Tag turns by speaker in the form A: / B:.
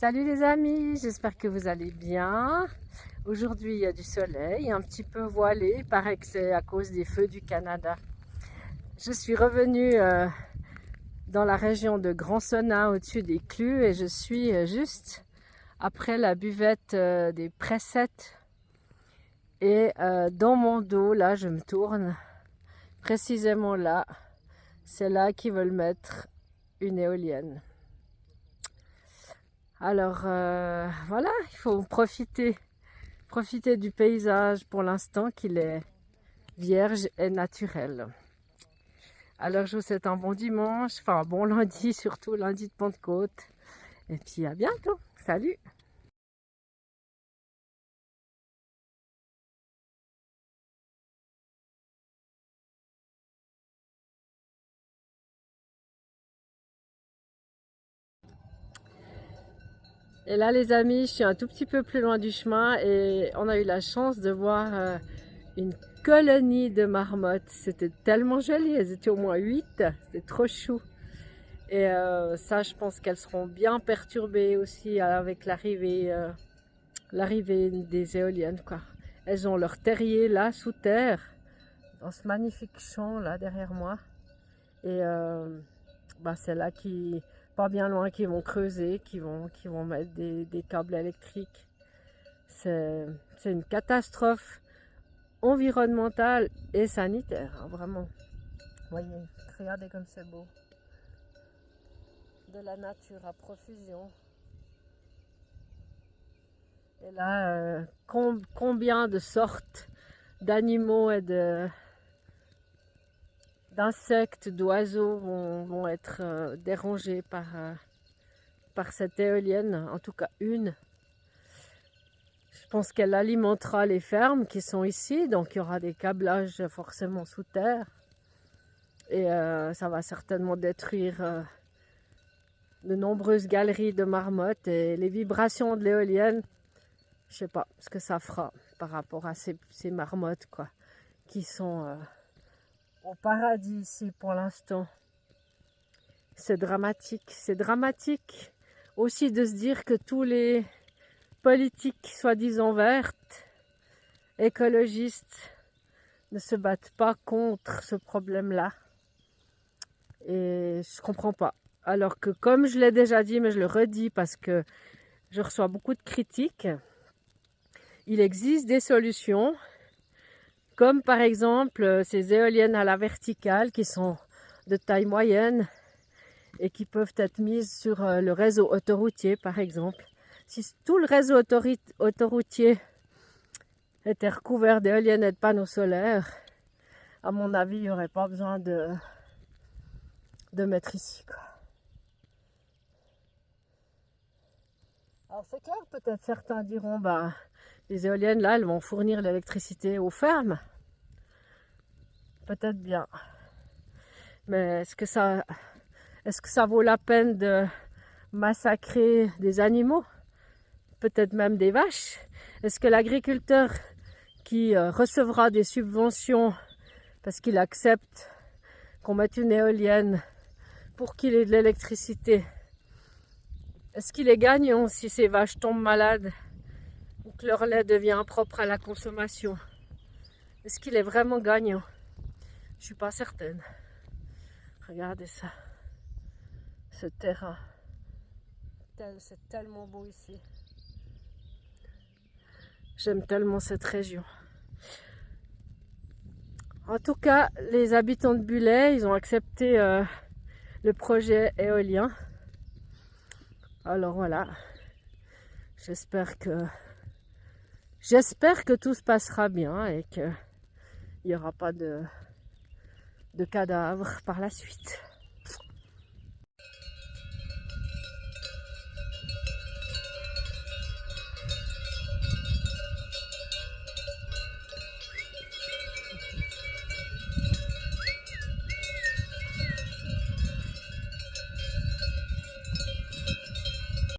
A: Salut les amis, j'espère que vous allez bien. Aujourd'hui il y a du soleil, un petit peu voilé, il paraît que c'est à cause des feux du Canada. Je suis revenue dans la région de Grand-Sonin au-dessus des Clus et je suis juste après la buvette des Pressettes. Et dans mon dos, là je me tourne, précisément là, c'est là qu'ils veulent mettre une éolienne. Alors voilà, il faut profiter du paysage pour l'instant qu'il est vierge et naturel. Alors je vous souhaite un bon dimanche, enfin un bon lundi, surtout lundi de Pentecôte. Et puis à bientôt, salut! Et là les amis, je suis un tout petit peu plus loin du chemin et on a eu la chance de voir une colonie de marmottes. C'était tellement joli, elles étaient au moins 8, c'était trop chou. Et ça, je pense qu'elles seront bien perturbées aussi avec l'arrivée des éoliennes, quoi. Elles ont leur terrier là, sous terre, dans ce magnifique champ là derrière moi. Et c'est là pas bien loin, qu'ils vont creuser, qu'ils vont mettre des câbles électriques. C'est une catastrophe environnementale et sanitaire, hein, vraiment. Voyez, regardez comme c'est beau. De la nature à profusion. Et là, combien de sortes d'animaux et d'insectes, d'oiseaux vont être dérangés par cette éolienne, en tout cas une. Je pense qu'elle alimentera les fermes qui sont ici, donc il y aura des câblages forcément sous terre. Et ça va certainement détruire de nombreuses galeries de marmottes et les vibrations de l'éolienne. Je sais pas ce que ça fera par rapport à ces marmottes, quoi, qui sont au paradis ici pour l'instant. C'est dramatique aussi de se dire que tous les politiques soi-disant vertes, écologistes, ne se battent pas contre ce problème-là. Et je comprends pas. Alors que, comme je l'ai déjà dit, mais je le redis parce que je reçois beaucoup de critiques, il existe des solutions, comme par exemple ces éoliennes à la verticale qui sont de taille moyenne et qui peuvent être mises sur le réseau autoroutier par exemple. Si tout le réseau autoroutier était recouvert d'éoliennes et de panneaux solaires, à mon avis, il n'y aurait pas besoin de mettre ici, quoi. Alors c'est clair, peut-être certains diront, les éoliennes là, elles vont fournir l'électricité aux fermes. Peut-être bien. Mais est-ce que ça vaut la peine de massacrer des animaux? Peut-être même des vaches? Est-ce que l'agriculteur qui recevra des subventions parce qu'il accepte qu'on mette une éolienne pour qu'il ait de l'électricité, est-ce qu'il est gagnant si ces vaches tombent malades ou que leur lait devient impropre à la consommation? Est-ce qu'il est vraiment gagnant? Je suis pas certaine. Regardez ça, ce terrain, c'est tellement beau ici. J'aime tellement cette région. En tout cas, les habitants de Bullet, ils ont accepté le projet éolien. Alors voilà, j'espère que tout se passera bien et qu'il n'y aura pas de cadavres par la suite.